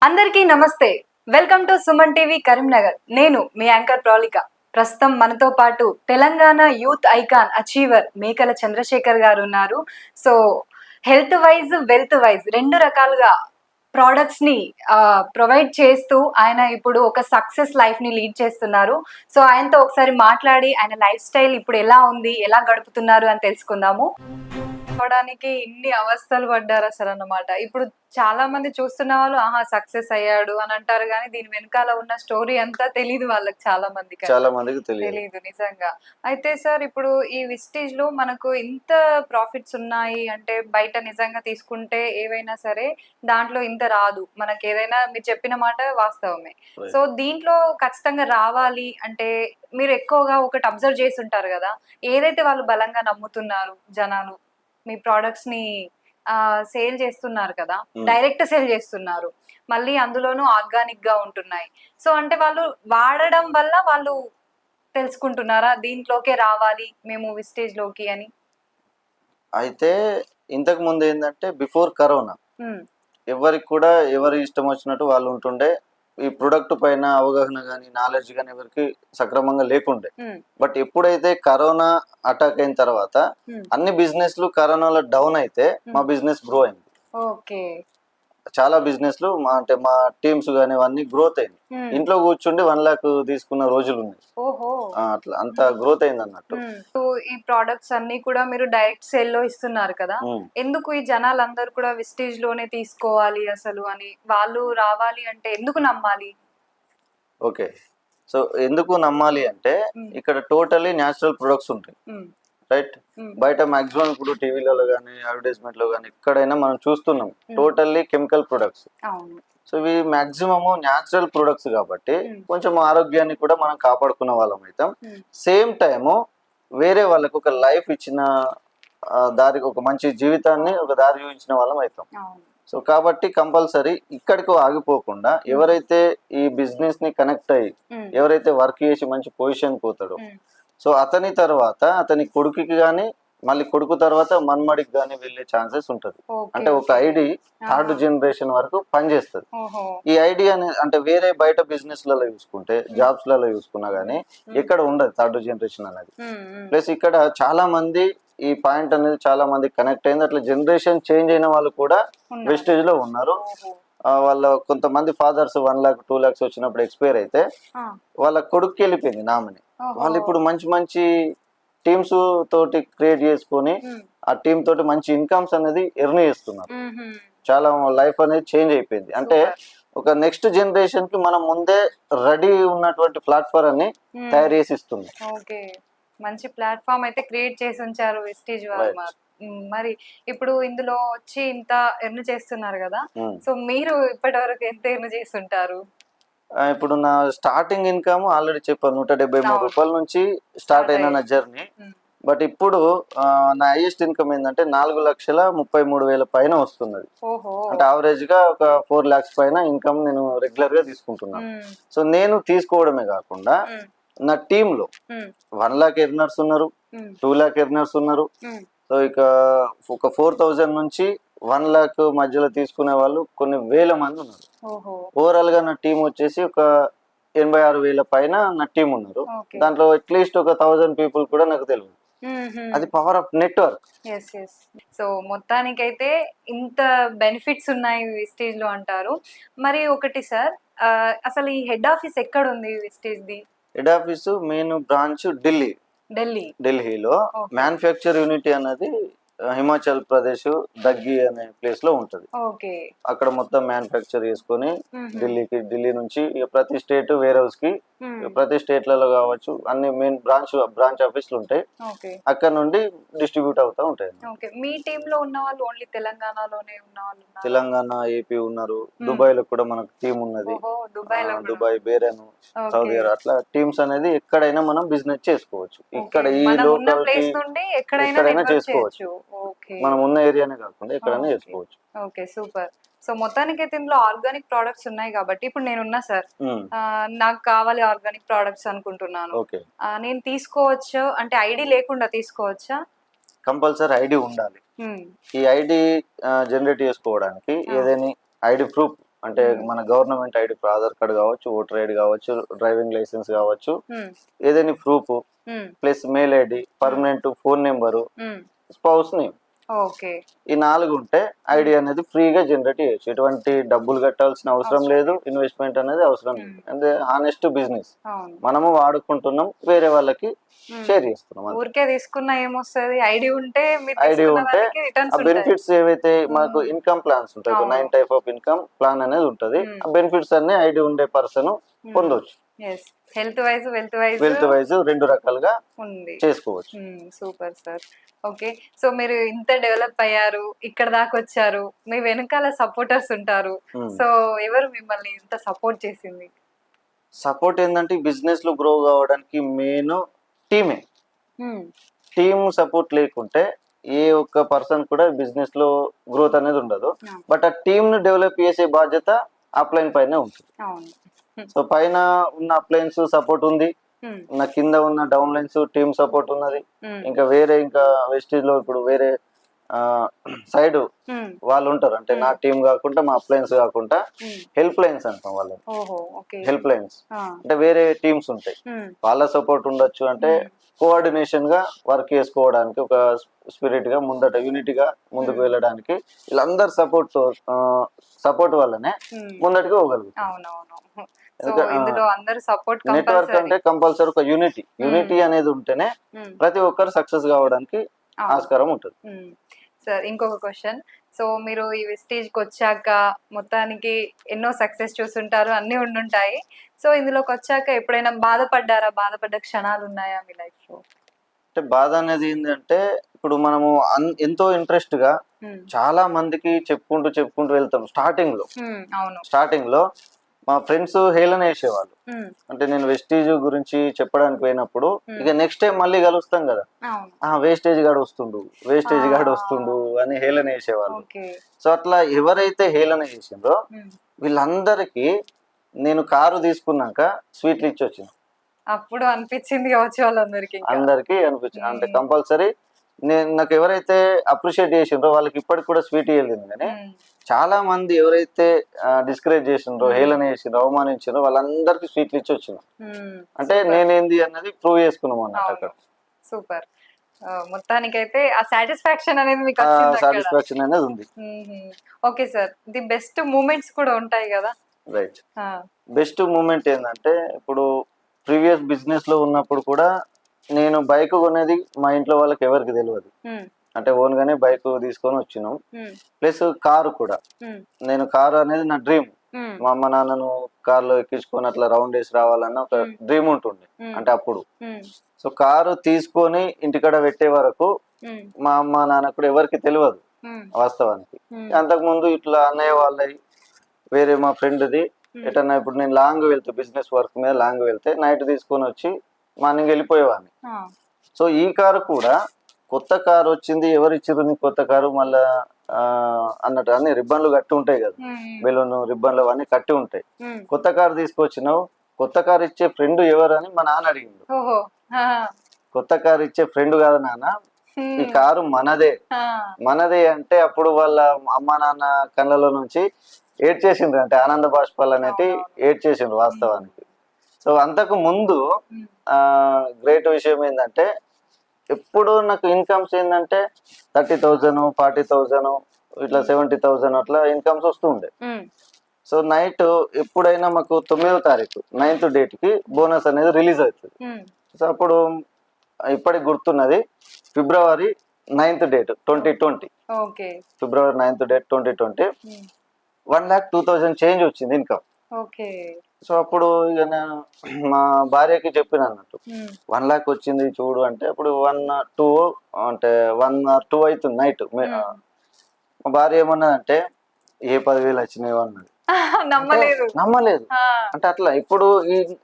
అందరికీ నమస్తే. Welcome to Suman TV Karimnagar. నేను మీ యాంకర్ ప్రౌలిక. ప్రస్తుతం మనతో పాటు తెలంగాణ యూత్ ఐకాన్ అచీవర్ మేకల చంద్రశేఖర్ గారు ఉన్నారు. So health wise, wealth wise 2 రకాలుగా ప్రొడక్ట్స్ ని ప్రొవైడ్ చేస్తూ ఆయన ఇప్పుడు ఒక సక్సెస్ లైఫ్ ని లీడ్ చేస్తున్నారు. సో ఆయనతో ఒకసారి మాట్లాడి ఆయన లైఫ్ స్టైల్ ఇప్పుడు ఎలా ఉంది, ఎలా గడుపుతున్నారు అని తెలుసుకుందాము. అవడానికి ఇన్ని అవస్థలు పడ్డారు అసలు అన్నమాట. ఇప్పుడు చాలా మంది చూస్తున్న వాళ్ళు ఆహా సక్సెస్ అయ్యాడు అని అంటారు కానీ దీని వెనకాల ఉన్న స్టోరీ అంతా తెలియదు వాళ్ళకి చాలా మందికి తెలియదు నిజంగా. అయితే సార్ ఇప్పుడు ఈ విస్టేజ్ లో మనకు ఇంత ప్రాఫిట్స్ ఉన్నాయి అంటే బయట నిజంగా తీసుకుంటే ఏవైనా సరే దాంట్లో ఇంత రాదు. మనకి ఏదైనా మీరు చెప్పిన మాట వాస్తవమే. సో దీంట్లో ఖచ్చితంగా రావాలి అంటే మీరు ఎక్కువగా ఒకటి అబ్జర్వ్ చేసి ఉంటారు కదా, ఏదైతే వాళ్ళు బలంగా నమ్ముతున్నారు జనాలు మీ ప్రొడక్ట్స్ ని సేల్ చేస్తున్నారు కదా, డైరెక్ట్ సేల్ చేస్తున్నారు, మళ్ళీ అందులోనూ ఆర్గానిక్ గా ఉంటున్నాయి. సో అంటే వాళ్ళు వాడడం వల్ల వాళ్ళు తెలుసుకుంటున్నారా దీంట్లోకే రావాలి మేము విస్టేజ్ లోకి అని? అయితే ఇంతకు ముందు ఏంటంటే బిఫోర్ కరోనా ఎవరికి కూడా ఎవరి ఇష్టం వచ్చినట్టు వాళ్ళు ఉంటుండే. ఈ ప్రొడక్ట్ పైన అవగాహన కానీ నాలెడ్జ్ కానీ ఎవరికి సక్రమంగా లేకుండే. బట్ ఎప్పుడైతే కరోనా అటాక్ అయిన తర్వాత అన్ని బిజినెస్లు కరోనాలో డౌన్ అయితే మా బిజినెస్ గ్రో అయింది. చాలా బిజినెస్లు అంటే మా టీమ్స్ కానీ అన్ని గ్రోత్ అయింది. ఇంట్లో కూర్చుండి 1 lakh తీసుకున్న రోజులు ఉన్నాయి. అట్లా అంత గ్రోత్ అయింది అన్నట్టు. ఈ ప్రొడక్ట్స్ అన్ని కూడా మీరు డైరెక్ట్ సేల్ లో ఇస్తున్నారు కదా, ఎందుకు ఈ జనాలందరూ కూడా విస్టేజ్ లోనే తీసుకోవాలి అసలు అని, వాళ్ళు రావాలి అంటే ఎందుకు నమ్మాలి? ఓకే, సో ఎందుకు నమ్మాలి అంటే ఇక్కడ టోటలీ న్యాచురల్ ప్రొడక్ట్స్ ఉంటాయి, రైట్? బయట మాక్సిమం ఇప్పుడు టీవీలలో కానీ అడ్వర్టైజ్మెంట్ లో కానీ ఎక్కడైనా మనం చూస్తున్నాం టోటల్లీ కెమికల్ ప్రొడక్ట్స్. సో ఇవి మాక్సిమము న్యాచురల్ ప్రొడక్ట్స్ కాబట్టి కొంచెం ఆరోగ్యాన్ని కూడా మనం కాపాడుకున్న వాళ్ళం అవుతాం. సేమ్ టైము వేరే వాళ్ళకు ఒక లైఫ్ ఇచ్చిన దారికి ఒక మంచి జీవితాన్ని ఒక దారి చూపించిన వాళ్ళం అవుతాం. సో కాబట్టి కంపల్సరీ ఇక్కడికి ఆగిపోకుండా ఎవరైతే ఈ బిజినెస్ ని కనెక్ట్ అయ్యి ఎవరైతే వర్క్ చేసి మంచి పొజిషన్ పోతాడో, సో అతని తర్వాత అతని కొడుకుకి కానీ మళ్ళీ కొడుకు తర్వాత మన్మడికి కానీ వెళ్ళే ఛాన్సెస్ ఉంటది. అంటే ఒక ఐడి 3rd జనరేషన్ వరకు పనిచేస్తుంది. ఈ ఐడి అంటే వేరే బయట బిజినెస్ లలో చూసుకుంటే జాబ్స్ లలో చూసుకున్నా గానీ ఎక్కడ ఉండదు 3rd జనరేషన్ అనేది. ప్లస్ ఇక్కడ చాలా మంది ఈ పాయింట్ అనేది చాలా మంది కనెక్ట్ అయింది. అట్లా జనరేషన్ చేంజ్ అయిన వాళ్ళు కూడా వెస్టేజ్ లో ఉన్నారు. వాళ్ళ కొంతమంది ఫాదర్స్ 1 lakh 2 lakhs వచ్చినప్పుడు ఎక్స్పైర్ అయితే వాళ్ళ కొడుకు వెళ్ళిపోయింది నామిని. వాళ్ళు ఇప్పుడు మంచి మంచి టీమ్స్ తోటి క్రియేట్ చేసుకొని ఆ టీమ్ తోటి మంచి ఇన్కమ్స్ అనేది ఎర్న్ చేస్తున్నారు. చాలా లైఫ్ అనేది చేంజ్ అయిపోయింది. అంటే ఒక నెక్స్ట్ జనరేషన్ కి మనం ముందే రెడీ ఉన్నటువంటి ప్లాట్ఫామ్ అని తయారు చేసి ఇస్తుంది. మంచి ప్లాట్ఫామ్ అయితే క్రియేట్ చేసి ఉంచారు వెస్టేజ్ వాళ్ళు. మరి ఇప్పుడు ఇందులో వచ్చి ఇంత ఎర్న్ చేస్తున్నారు కదా, సో మీరు ఇప్పటి వరకు ఎంత ఎర్న్ చేస్తుంటారు? ఇప్పుడు నా స్టార్టింగ్ ఇన్కమ్ ఆల్రెడీ చెప్పాను 173 రూపాయల నుంచి స్టార్ట్ అయిన నా జర్నీ. బట్ ఇప్పుడు నా హైయెస్ట్ ఇన్కమ్ ఏంటంటే 4,33,000 పైన వస్తున్నది. అంటే ఆవరేజ్ గా ఒక 4 lakhs పైన ఇన్కమ్ నేను రెగ్యులర్ గా తీసుకుంటున్నాను. సో నేను తీసుకోవడమే కాకుండా నా టీమ్ లో 1 lakh ఎర్నర్స్ ఉన్నారు, 2 lakh ఎర్నర్స్ ఉన్నారు. సో ఇక ఒక 4,000 నుంచి 1 lakh మధ్యలో తీసుకునే వాళ్ళు కొన్ని వేల మంది ఉన్నారు. ఓవరాల్ గా నా టీం వచ్చేసి ఒక 86,000 పైన నా టీం ఉన్నారు. దాంట్లో అట్లీస్ట్ ఒక 1000 పీపుల్ కూడా నాకు తెలియదు. అది పవర్ ఆఫ్ నెట్వర్క్. సో మొత్తానికైతే ఇంత బెనిఫిట్స్ ఉన్నాయి విస్టేజ్ లో అంటారు. మరి ఒకటి సార్, అసలు ఈ హెడ్ ఆఫీస్ ఎక్కడ ఉంది విస్టేజ్ ది? హెడ్ ఆఫీస్ మెయిన్ బ్రాంచ్ ఢిల్లీలో. మ్యానుఫ్యాక్చర్ యూనిటీ అనేది హిమాచల్ ప్రదేశ్ దగ్గి అనే ప్లేస్ లో ఉంటది. అక్కడ మొత్తం మ్యానుఫ్యాక్చర్ చేసుకుని ఢిల్లీ నుంచి ప్రతి స్టేట్ వేర్ హౌస్ కి ప్రతి స్టేట్లలో కావచ్చు అన్ని మెయిన్ బ్రాంచ్ ఆఫీసులు ఉంటాయి. అక్కడ నుండి డిస్ట్రిబ్యూట్ అవుతా ఉంటాయి. మీ టీమ్ లో ఉన్న వాళ్ళు ఓన్లీ తెలంగాణలోనే ఉన్న వాళ్ళు? తెలంగాణ, ఏపీ ఉన్నారు. దుబాయ్ లో కూడా మనకు టీం ఉన్నది. దుబాయ్, బేరన్, సౌదీ అరేబియా, అట్లా టీమ్స్ అనేది ఎక్కడైనా మనం బిజినెస్ చేసుకోవచ్చు. ఇక్కడ ఈ లోకల్ ఎక్కడైనా చేసుకోవచ్చు. మనం ఉన్న ఏరియానే కాకుండా ఎక్కడైనా చేసుకోవచ్చు. Okay, super. సో మొత్తానికి అయితే ఇందులో ఆర్గానిక్ ప్రొడక్ట్స్ ఉన్నాయి కాబట్టి ఇప్పుడు నేనున్నా సార్, నాకు కావాలి ఆర్గానిక్ ప్రొడక్ట్స్ అనుకుంటున్నాను, నేను తీసుకోవచ్చు అంటే ఐడి లేకుండా తీసుకోవచ్చా? కంపల్సరీ ఐడి ఉండాలి. ఈ ఐడి జనరేట్ చేసుకోవడానికి ఏదైనా ఐడి ప్రూఫ్ అంటే మన గవర్నమెంట్ ఐడి, ఆధార్ కార్డు కావచ్చు, ఓటర్ ఐడి కావచ్చు, డ్రైవింగ్ లైసెన్స్ కావచ్చు, ఏదైనా proof plus mail ID, permanent phone number, spouse name, okay ఈ 4 ఉంటే ఐడి అనేది ఫ్రీగా జనరేట్ చేయొచ్చు. ఎటువంటి డబ్బులు కట్టాల్సిన అవసరం లేదు, ఇన్వెస్ట్మెంట్ అనేది అవసరం లేదు. అంటే హానెస్ట్ బిజినెస్, మనము వాడుకుంటున్నాం, వేరే వాళ్ళకి షేర్ చేస్తున్నాం. ఊరికే తీసుకున్నా ఏమొస్తుంది, ఐడి ఉంటే ఐడి ఉంటే ఆ బెనిఫిట్స్ ఏవైతే మనకు ఇన్కమ్ ప్లాన్స్ ఉంటాయి, 9 టైప్ ఆఫ్ ఇన్కమ్ ప్లాన్ అనేది ఉంటది. ఆ బెనిఫిట్స్ అన్ని ఐడి ఉండే పర్సన్ పొందొచ్చు. హెల్త్ వైజ్ 2 రకాలుగా చేసుకోవచ్చు. Super sir. ఓకే, సో మీరు ఇంత డెవలప్ అయ్యారు, ఇక్కడ దాకా వచ్చారు, మీ వెనకాల సపోర్టర్స్ ఉంటారు. సో ఎవరు మిమ్మల్ని ఇంత సపోర్ట్ చేసింది? సపోర్ట్ ఏంటంటే బిజినెస్ లో గ్రో కావడానికి మెయిన్ టీమే. టీమ్ సపోర్ట్ లేకుంటే ఏ ఒక్క పర్సన్ కూడా బిజినెస్ లో గ్రోత్ అనేది ఉండదు. బట్ ఆ టీమ్ ను డెవలప్ చేసే బాధ్యత అప్లైన్ పైన ఉంటుంది. సో పైన ఉన్న అప్లైన్స్ సపోర్ట్ ఉంది, నా కింద ఉన్న డౌన్ లైన్స్ టీమ్ సపోర్ట్ ఉన్నది. ఇంకా వెస్టేజ్ లో ఇప్పుడు వేరే సైడ్ వాళ్ళు ఉంటారు. అంటే నా టీం కాకుండా, మా అప్లయన్స్ కాకుండా హెల్ప్ లైన్స్ అంటాం వాళ్ళని. హెల్ప్ లైన్స్ అంటే వేరే టీమ్స్ ఉంటాయి, వాళ్ళ సపోర్ట్ ఉండొచ్చు. అంటే కోఆర్డినేషన్ గా వర్క్ చేసుకోవడానికి, ఒక స్పిరిట్ గా ముందట యూనిటీ గా ముందుకు వెళ్ళడానికి వీళ్ళందరు సపోర్ట్ వల్లనే ముందటికి పోగలుగుతాం. నెట్వర్క్ అంటే కంపల్సరీ ఒక యూనిటీ అనేది ఉంటేనే ప్రతి ఒక్కరు సక్సెస్ కావడానికి ఆస్కారం ఉంటుంది. సార్ ఇంకొక క్వశ్చన్, సో మీరు ఈ స్టేజ్ కి వచ్చాక మొత్తానికి ఎన్నో సక్సెస్ చూస్తుంటారు, అన్ని ఉండుంటాయి. సో ఇందులోకి వచ్చాక ఎప్పుడైనా బాధపడ్డారా? బాధపడ్డ క్షణాలు ఉన్నాయా మీ లైఫ్ లో? అంటే బాధ అనేది ఏంటంటే, ఇప్పుడు మనము ఎంతో ఇంట్రెస్ట్ గా చాలా మందికి చెప్పుకుంటూ వెళ్తాం. స్టార్టింగ్ లో మా ఫ్రెండ్స్ హేళన వేసేవాళ్ళు. అంటే నేను వెస్టేజ్ గురించి చెప్పడానికి పోయినప్పుడు, ఇక నెక్స్ట్ టైం మళ్ళీ కలుస్తాం కదా, వేస్టేజ్ గాడు వస్తుండు అని హేళన వేసేవాళ్ళు. సో అట్లా ఎవరైతే హేళన చేసిండ్రో వీళ్ళందరికీ నేను కారు తీసుకున్నాక స్వీట్లు ఇచ్చి వచ్చిన. అప్పుడు అనిపించింది కావచ్చు వాళ్ళందరికీ, అనిపించింది. అంటే కంపల్సరీ నాకు ఎవరైతే అప్రిషియేట్ చేసిండ్రో వాళ్ళకి ఇప్పటికి కూడా స్వీట్ ఇవ్వలేదు. కానీ చాలా మంది ఎవరైతే డిస్కరేజ్ చేసిండ్రో, హేళన చేసిండ్రో, అవమానించిండ్రో వాళ్ళందరికీ స్వీట్లు ఇచ్చి వచ్చిన. అంటే నేనేంది అన్నది ప్రూవ్ చేసుకున్నాం అన్నట్టు అక్కడ. సూపర్. మొత్తానికైతే ఆ సాటిస్ఫాక్షన్ అనేది మీకు సాటిస్ఫాక్షన్ అనేది ఉంది. Okay sir, the best moments కూడా ఉంటాయి కదా? రైట్. బెస్ట్ మూమెంట్ ఏంటంటే, ఇప్పుడు ప్రీవియస్ బిజినెస్ లో ఉన్నప్పుడు కూడా నేను బైక్ కొనేది మా ఇంట్లో వాళ్ళకి ఎవరికి తెలియదు. అంటే ఓన్ గానే బైక్ తీసుకొని వచ్చినాం. ప్లస్ కారు కూడా, నేను కారు అనేది నా డ్రీమ్. మా అమ్మ నాన్నను కారులో ఎక్కించుకొని అట్లా రౌండ్ వేసి రావాలన్న ఒక డ్రీమ్ ఉంటుండే అంటే అప్పుడు. సో కారు తీసుకొని ఇంటికాడ పెట్టే వరకు మా అమ్మ నాన్న కూడా ఎవరికి తెలియదు వాస్తవానికి. అంతకుముందు ఇట్లా అన్నయ్య వాళ్ళవి, వేరే మా ఫ్రెండ్ది ఎటన్నా ఇప్పుడు నేను లాంగ్ వెళ్తే, బిజినెస్ వర్క్ మీద లాంగ్ వెళ్తే నైట్ తీసుకొని వచ్చి మార్నింగ్ వెళ్ళిపోయేవాడిని. సో ఈ కారు కూడా కొత్త కారు వచ్చింది, ఎవరు ఇచ్చిర్రు నీకు కొత్త కారు మళ్ళా అన్నట్టు అన్ని రిబ్బన్లు కట్టి ఉంటాయి కదా, బెలూన్ రిబ్బన్లు అన్ని కట్టి ఉంటాయి. కొత్త కారు తీసుకొచ్చినావు, కొత్త కారు ఇచ్చే ఫ్రెండ్ ఎవరని మా నాన్న అడిగిండు. కొత్త కారు ఇచ్చే ఫ్రెండ్ కాదు నాన్న, ఈ కారు మనదే అంటే అప్పుడు వాళ్ళ అమ్మ నాన్న కళ్ళలో నుంచి ఏడ్చేసిండ్రు. అంటే ఆనంద బాష్పాలు అనేటి ఏడ్చేసిండ్రు వాస్తవానికి. సో అంతకు ముందు గ్రేట్ విషయం ఏంటంటే, ఎప్పుడు నాకు ఇన్కమ్స్ ఏంటంటే 30,000, 40,000, ఇట్లా 70,000 అట్లా ఇన్కమ్స్ వస్తుండే. సో నైట్ ఎప్పుడైనా మాకు 9వ తారీఖు 9th డేట్ కి బోనస్ అనేది రిలీజ్ అవుతుంది. సో అప్పుడు ఇప్పటికి గుర్తున్నది, ఫిబ్రవరి 9th డేట్ 2020, ఫిబ్రవరి 9th డేట్ 2020, 1,02,000 చేంజ్ వచ్చింది ఇన్కమ్. సో అప్పుడు ఇక నేను మా భార్యకి చెప్పిన అన్నట్టు, 1 lakh వచ్చింది చూడు అంటే, అప్పుడు 1 or 2 అవుతుంది నైట్. మా భార్య ఏమన్నదంటే, ఏ 10,000 వచ్చినాయో అన్నది. నమ్మలేదు. అంటే అట్లా ఇప్పుడు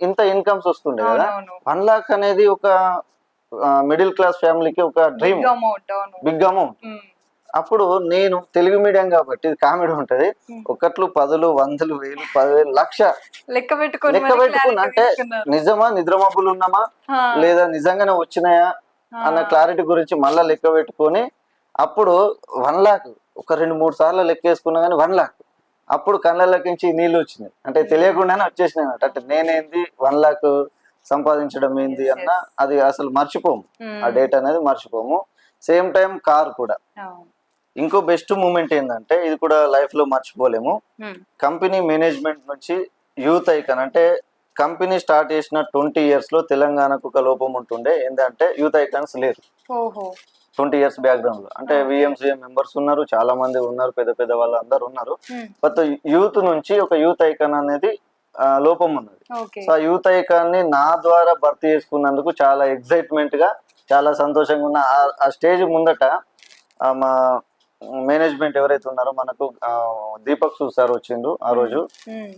ఇంత ఇన్కమ్స్ వస్తుండే కదా. 1 lakh అనేది ఒక మిడిల్ క్లాస్ ఫ్యామిలీకి ఒక డ్రీమ్, బిగ్ అమౌంట్. అప్పుడు నేను తెలుగు మీడియం కాబట్టి కామెడీ ఉంటది, 1, 10, 100, 1000, 10,000, 1,00,000 లెక్క పెట్టుకుని, అంటే నిజమా, నిద్రమబ్బులు ఉన్నామా లేదా నిజంగానే వచ్చినాయా అన్న క్లారిటీ గురించి మళ్ళా లెక్క పెట్టుకొని, అప్పుడు 1 lakh ఒక 2-3 సార్లు లెక్క వేసుకున్నా కానీ 1 lakh అప్పుడు కళ్ళలోకించి నీళ్ళు వచ్చినాయి, అంటే తెలియకుండానే వచ్చేసినాయి అన్నమాట. అంటే నేనేంది 1 lakh సంపాదించడం ఏంది Yes, అన్న yes. అది అసలు మర్చిపోము, ఆ Hmm. డేట్ అనేది మర్చిపోము. సేమ్ టైం కార్ కూడా. అవును. ఇంకో బెస్ట్ మూమెంట్ ఏంటంటే ఇది కూడా లైఫ్ లో మర్చిపోలేము. Hmm. కంపెనీ మేనేజ్మెంట్ నుంచి యూత్ ఐకాన్ అంటే కంపెనీ స్టార్ట్ చేసిన 20 years లో తెలంగాణకు ఒక లోపం ఉంటుండే, ఏంటంటే యూత్ ఐకాన్స్ లేరు. ఓహో. 20 years బ్యాక్గ్రౌండ్ లో అంటే Okay. విఎంసీఏ మెంబర్స్ ఉన్నారు, చాలా మంది ఉన్నారు, పెద్ద పెద్ద వాళ్ళు అందరు ఉన్నారు. Hmm. బట్ యూత్ నుంచి ఒక యూత్ ఐకాన్ అనేది లోపం ఉన్నది. Okay. సో ఆ యూత్ ఐకాన్ ని నా ద్వారా భర్తీ చేసుకున్నందుకు చాలా ఎక్సైట్మెంట్ గా, చాలా సంతోషంగా ఉన్న. ఆ స్టేజ్ ముందట మా మేనేజ్మెంట్ ఎవరైతే ఉన్నారో మనకు దీపక్ సూ సార్ వచ్చిండ్రు ఆ రోజు, Hmm.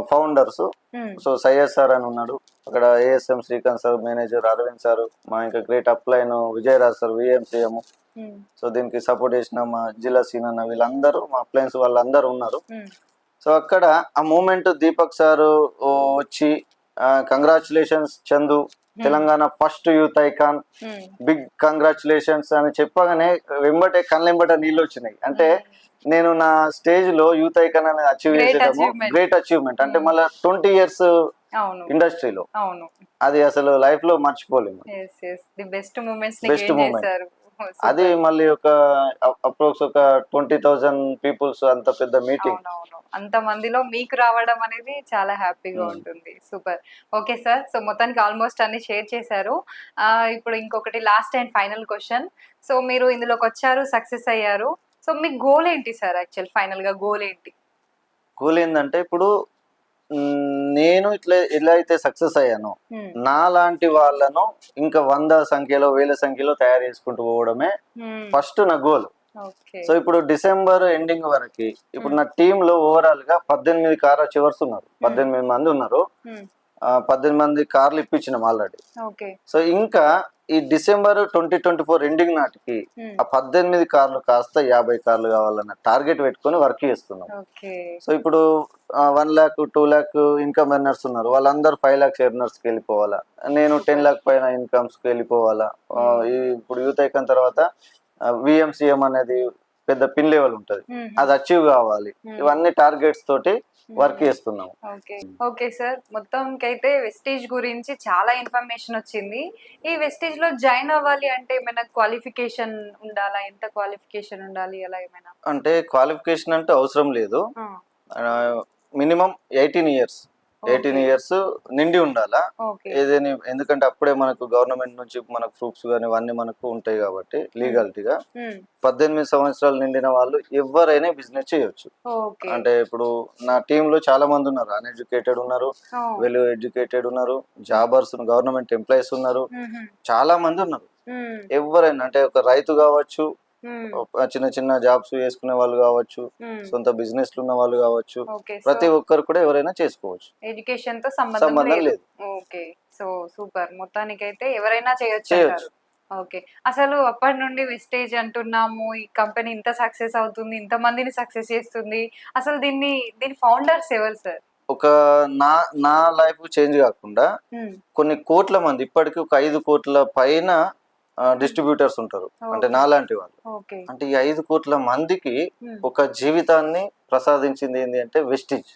Founders. Hmm. So Syed sir అని ఉన్నాడు అక్కడ, ASM Srikanth sir manager, Arvind sir, మా ఇంకా great upline Vijayraj sir VMCM. Hmm. So దీనికి సపోర్ట్ చేసిన మా జిల్లా సీన్ అన్న, వీళ్ళందరూ మా అప్లయన్స్ వాళ్ళందరూ ఉన్నారు. Hmm. సో అక్కడ ఆ మూమెంట్ దీపక్ సారు వచ్చి congratulations Chandu, Telangana first youth icon, Hmm. Big congratulations అని చెప్పగానే వెంబటే కళ్ళెంబట నీళ్ళు వచ్చినాయి. అంటే నేను నా స్టేజ్ లో యూత్ ఐకాన్ అనేది achieve Great చేసేటము achievement. Great achievement. అంటే మళ్ళీ 20 years అవును. ఇండస్ట్రీలో అవును. అది అసలు లైఫ్ లో మర్చిపోలేము. Yes yes the best moments ని Best గెయిన్ moment. చేశారు. అది మళ్ళీ ఒక అప్రోక్స్ ఒక 20,000 పీపుల్స్, అంత పెద్ద మీటింగ్. అవునవును. అంత మందిలో మీకు రావడం అనేది చాలా హ్యాపీగా ఉంటుంది. సూపర్. Okay sir. సో మొత్తానికి ఆల్మోస్ట్ అన్ని షేర్ చేశారు. ఇప్పుడు ఇంకొకటి last and final question. So మీరు ఇందులోకి వచ్చారు, సక్సెస్ అయ్యారు. సో మీ గోల్ ఏంటి సార్? యాక్చువల్ ఫైనల్ గా గోల్ ఏంటి? గోల్ ఏంటంటే ఇప్పుడు నేను ఎలా అయితే సక్సెస్ అయ్యానో నా లాంటి వాళ్ళను ఇంకా 100 సంఖ్యలో 1000 సంఖ్యలో తయారు చేసుకుంటూ పోవడమే ఫస్ట్ నా గోల్. ఓకే. సో ఇప్పుడు డిసెంబర్ ఎండింగ్ వరకు ఇప్పుడు నా టీమ్ లో ఓవరాల్ గా 18 కార్ అచీవర్స్ ఉన్నారు, 18 మంది ఉన్నారు. 18 మంది కార్లు ఇప్పించినాం ఆల్రెడీ. ఓకే. సో ఇంకా ఈ డిసెంబర్ 2024 ఎండింగ్ నాటికి ఆ 18 కార్లు కాస్త 50 కార్లు కావాలన్న టార్గెట్ పెట్టుకొని వర్క్ చేస్తున్నాం. ఓకే. సో ఇప్పుడు 1 lakh 2 lakh ఇన్కమ్ ఎర్నర్స్ ఉన్నారు, వాళ్ళందరూ 5 lakhs ఎర్నర్స్ కి వెళ్ళిపోవాలా, నేను 10 lakh పైన ఇన్కమ్స్ కి వెళ్ళిపోవాలా. ఇప్పుడు యూత్ ఐకాన్ తర్వాత విఎంసీఎం అనేది పెద్ద పిన్ లెవెల్ ఉంటది, అది అచీవ్ కావాలి. ఇవన్నీ టార్గెట్స్ తోటి వర్క్ చేస్తున్నాం. ఓకే. Okay sir. మొత్తంకి అయితే వెస్టేజ్ గురించి చాలా ఇన్ఫర్మేషన్ వచ్చింది. ఈ వెస్టేజ్ లో జాయిన్ అవ్వాలి అంటే ఏమైనా క్వాలిఫికేషన్ ఉండాలా? ఎంత క్వాలిఫికేషన్ ఉండాలి అలా ఏమైనా? అంటే క్వాలిఫికేషన్ అంటే అవసరం లేదు, మినిమం 18 years నిండి ఉండాలా ఏదైనా. ఎందుకంటే అప్పుడే మనకు గవర్నమెంట్ నుంచి మనకు ప్రూఫ్స్ కానీ ఇవన్నీ మనకు ఉంటాయి కాబట్టి లీగాలిటీగా 18 సంవత్సరాలు నిండిన వాళ్ళు ఎవరైనా బిజినెస్ చేయొచ్చు. అంటే ఇప్పుడు నా టీమ్ లో చాలా మంది ఉన్నారు, అన్ఎడ్యుకేటెడ్ ఉన్నారు, వెల్ ఎడ్యుకేటెడ్ ఉన్నారు, జాబర్స్, గవర్నమెంట్ ఎంప్లాయీస్ ఉన్నారు, చాలా మంది ఉన్నారు. ఎవరైనా అంటే ఒక రైతు కావచ్చు, చిన్న చిన్న జాబ్స్ చేసుకునే వాళ్ళు కావచ్చు, సొంత బిజినెస్ ఉన్న వాళ్ళు కావచ్చు, ప్రతి ఒక్కరు కూడా ఎవరైనా చేసుకోవచ్చు, ఎడ్యుకేషన్ తో సంబంధం లేదు. ఓకే. So super. మొత్తానికైతే ఎవరైనా చేయొచ్చు. ఓకే. అసలు అప్పటి నుండి వెస్టేజ్ అంటున్నాము, ఈ కంపెనీ ఇంత సక్సెస్ అవుతుంది, ఇంత మందిని సక్సెస్ చేస్తుంది, అసలు దీని ఫౌండర్స్ ఎవరు సార్? ఒక నా లైఫ్ చేంజ్ కాకుండా కొన్ని కోట్ల మంది, ఇప్పటికీ ఒక 5 కోట్ల పైన డిస్ట్రిబ్యూటర్స్ ఉంటారు, అంటే నాలాంటి వాళ్ళు. అంటే ఈ 5 కోట్ల మందికి ఒక జీవితాన్ని ప్రసాదించింది ఏంటి అంటే వెస్టిజ్.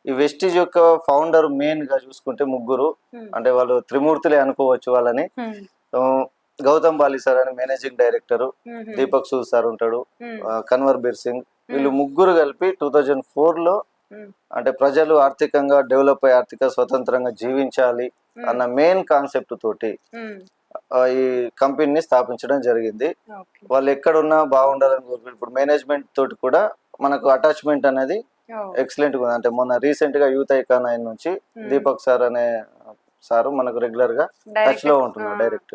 ఈ వెస్టిజ్ యొక్క ఫౌండర్ మెయిన్ గా చూసుకుంటే ముగ్గురు, అంటే వాళ్ళు త్రిమూర్తులే అనుకోవచ్చు వాళ్ళని. గౌతమ్ బాలి సార్ అని మేనేజింగ్ డైరెక్టర్, దీపక్ సూ సార్ ఉంటాడు, కన్వర్ బీర్ సింగ్, వీళ్ళు ముగ్గురు కలిపి 2004 లో అంటే ప్రజలు ఆర్థికంగా డెవలప్ అయ్యి ఆర్థిక స్వతంత్రంగా జీవించాలి అన్న మెయిన్ కాన్సెప్ట్ తోటి ఈ కంపెనీని స్థాపించడం జరిగింది. వాళ్ళు ఎక్కడున్నా బాగుండాలని కోరుకుంటారు. ఇప్పుడు మేనేజ్మెంట్ తోటి కూడా మనకు అటాచ్మెంట్ అనేది ఎక్సలెంట్ గా ఉంది. అంటే మొన్న రీసెంట్ గా యూత్ ఐకాన్ అయిన నుంచి దీపక్ సార్ అనే సార్ మనకు రెగ్యులర్ గా టచ్ లో ఉంటున్నారు. Direct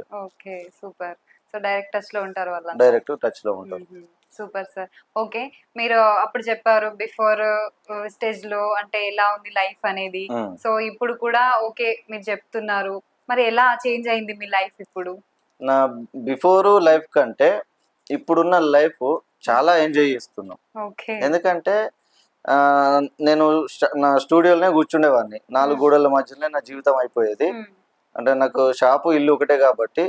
super. So direct touch లో ఉంటారు వాళ్ళు, డైరెక్ట్ టచ్ లో ఉంటారు. Super sir. ఓకే. మీరు అప్పుడు చెప్పారు బిఫోర్ స్టేజ్ లో అంటే ఎలా ఉంది లైఫ్ అనేది. సో ఇప్పుడు కూడా ఓకే మీరు చెప్తున్నారు, మరి ఎలా చేంజ్ అయింది మీ లైఫ్ ఇప్పుడు? నా బిఫోర్ లైఫ్ కంటే ఇప్పుడున్న లైఫ్ చాలా ఎంజాయ్ చేస్తున్నాం. ఎందుకంటే నేను నా స్టూడియోలోనే కూర్చుండేవాడిని, 4 గోడల మధ్యలోనే నా జీవితం అయిపోయేది. అంటే నాకు షాపు ఇల్లు ఒకటే కాబట్టి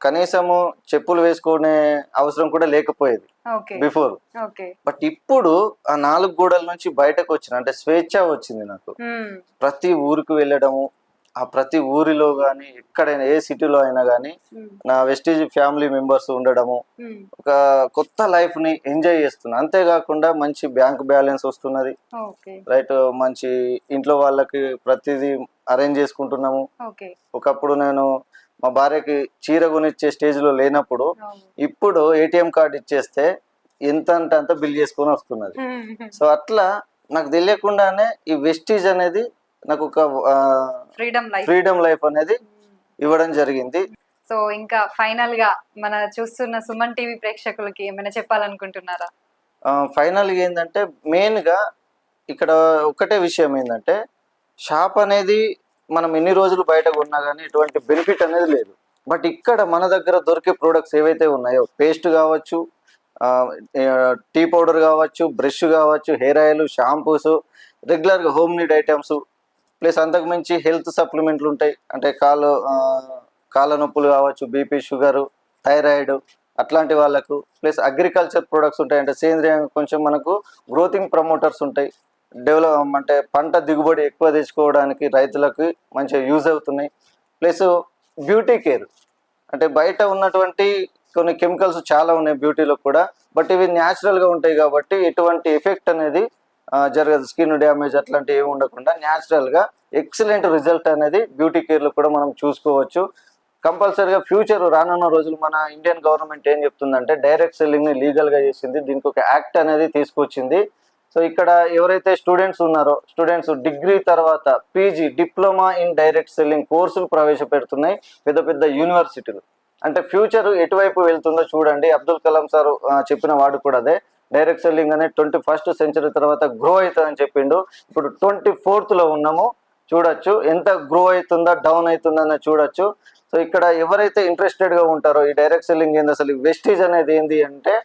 కనీసము చెప్పులు వేసుకునే అవసరం కూడా లేకపోయేది. ఓకే. బిఫోర్. ఓకే. బట్ ఇప్పుడు ఆ 4 గోడల నుంచి బయటకు వచ్చిన అంటే స్వేచ్ఛ వచ్చింది నాకు. ప్రతి ఊరికి వెళ్ళడము, ఆ ప్రతి ఊరిలో గానీ ఎక్కడైనా ఏ సిటీలో అయినా గానీ నా వెస్టీజ్ ఫ్యామిలీ మెంబర్స్ ఉండడము, ఒక కొత్త లైఫ్ ని ఎంజాయ్ చేస్తున్నా. అంతేకాకుండా మంచి బ్యాంక్ బ్యాలెన్స్ వస్తున్నది, ఓకే. రైట్. మంచి ఇంట్లో వాళ్ళకి ప్రతిదీ అరేంజ్ చేసుకుంటున్నాము. ఓకే. ఒకప్పుడు నేను మా భార్యకి చీర కొనిచ్చే స్టేజ్ లో లేనప్పుడు అవును. ఇప్పుడు ఏటీఎం కార్డు ఇచ్చేస్తే ఎంత అంటే అంత బిల్ చేసుకొని వస్తున్నది. సో అట్లా నాకు తెలియకుండానే ఈ వెస్టీజ్ అనేది నాకు ఒక ఫ్రీడమ్ లైఫ్ అనేది ఇవ్వడం జరిగింది. సో ఇంకా ఫైనల్ గా మన చూస్తున్న సుమన్ టీవీ ప్రేక్షకులకి ఏమైనా చెప్పాలనుకుంటున్నారా? ఫైనల్ ఏంటంటే మెయిన్ గా ఇక్కడ ఒకటే విషయం ఏంటంటే, షాప్ అనేది మనం ఎన్ని రోజులు బయట కొన్నా కానీ ఎటువంటి బెనిఫిట్ అనేది లేదు. బట్ ఇక్కడ మన దగ్గర దొరికే ప్రొడక్ట్స్ ఏవైతే ఉన్నాయో, పేస్ట్ కావచ్చు, టీ పౌడర్ కావచ్చు, బ్రష్ కావచ్చు, హెయిర్ ఆయిల్, షాంపూస్, రెగ్యులర్గా హోమ్ నీడ్ ఐటమ్స్, ప్లస్ అంతకు మించి హెల్త్ సప్లిమెంట్లు ఉంటాయి. అంటే కాళ్ళ నొప్పులు కావచ్చు, బీపీ, షుగరు, థైరాయిడ్ అట్లాంటి వాళ్ళకు, ప్లస్ అగ్రికల్చర్ ప్రొడక్ట్స్ ఉంటాయి. అంటే సేంద్రియంగా కొంచెం మనకు గ్రోతింగ్ ప్రమోటర్స్ ఉంటాయి. డెవలప్ అంటే పంట దిగుబడి ఎక్కువ తెచ్చుకోవడానికి రైతులకు మంచిగా యూజ్ అవుతున్నాయి. ప్లస్ బ్యూటీ కేర్, అంటే బయట ఉన్నటువంటి కొన్ని కెమికల్స్ చాలా ఉన్నాయి బ్యూటీలో కూడా, బట్ ఇవి న్యాచురల్గా ఉంటాయి కాబట్టి ఎటువంటి ఎఫెక్ట్ అనేది జరగదు. స్కిన్ డ్యామేజ్ అట్లాంటివి ఏమి ఉండకుండా న్యాచురల్గా ఎక్సలెంట్ రిజల్ట్ అనేది బ్యూటీ కేర్లో కూడా మనం చూసుకోవచ్చు. కంపల్సరీగా ఫ్యూచర్ రానున్న రోజులు మన ఇండియన్ గవర్నమెంట్ ఏం చెప్తుందంటే డైరెక్ట్ సెల్లింగ్ని లీగల్గా చేసింది, దీనికి ఒక యాక్ట్ అనేది తీసుకొచ్చింది. సో ఇక్కడ ఎవరైతే స్టూడెంట్స్ ఉన్నారో, స్టూడెంట్స్ డిగ్రీ తర్వాత PG, diploma in direct selling కోర్సులు ప్రవేశపెడుతున్నాయి పెద్ద పెద్ద యూనివర్సిటీలు. అంటే ఫ్యూచర్ ఎటువైపు వెళ్తుందో చూడండి. అబ్దుల్ కలాం సార్ చెప్పిన వాడు కూడా అదే, డైరెక్ట్ సెల్లింగ్ అనేది 21st సెంచరీ తర్వాత గ్రో అవుతుందని చెప్పిండు. ఇప్పుడు 24th ఉన్నాము, చూడొచ్చు ఎంత గ్రో అవుతుందా డౌన్ అవుతుందా చూడొచ్చు. సో ఇక్కడ ఎవరైతే ఇంట్రెస్టెడ్గా ఉంటారో ఈ డైరెక్ట్ సెల్లింగ్ ఏంది, అసలు వెస్టీజ్ అనేది ఏంది అంటే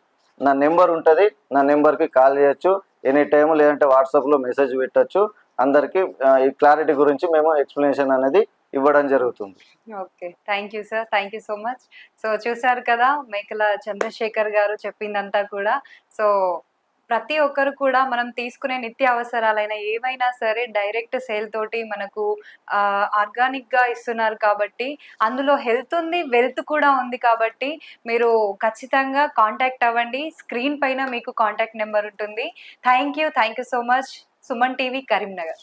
నా నెంబర్ ఉంటుంది, నా నెంబర్కి కాల్ చేయొచ్చు ఎనీ టైం, లేదంటే వాట్సాప్లో మెసేజ్ పెట్టచ్చు. అందరికీ ఈ క్లారిటీ గురించి మేము ఎక్స్ప్లెనేషన్ అనేది ఇవ్వడం జరుగుతుంది. Okay, thank you sir, thank you so much. So చూశారు కదా మేకల చంద్రశేఖర్ గారు చెప్పిందంతా కూడా. సో ప్రతి ఒక్కరు కూడా మనం తీసుకునే నిత్య అవసరాలైన ఏవైనా సరే డైరెక్ట్ సేల్ తోటి మనకు ఆర్గానిక్గా ఇస్తున్నారు కాబట్టి అందులో హెల్త్ ఉంది, వెల్త్ కూడా ఉంది కాబట్టి మీరు ఖచ్చితంగా కాంటాక్ట్ అవ్వండి. స్క్రీన్ పైన మీకు కాంటాక్ట్ నెంబర్ ఉంటుంది. Thank you so much. Suman TV Karimnagar.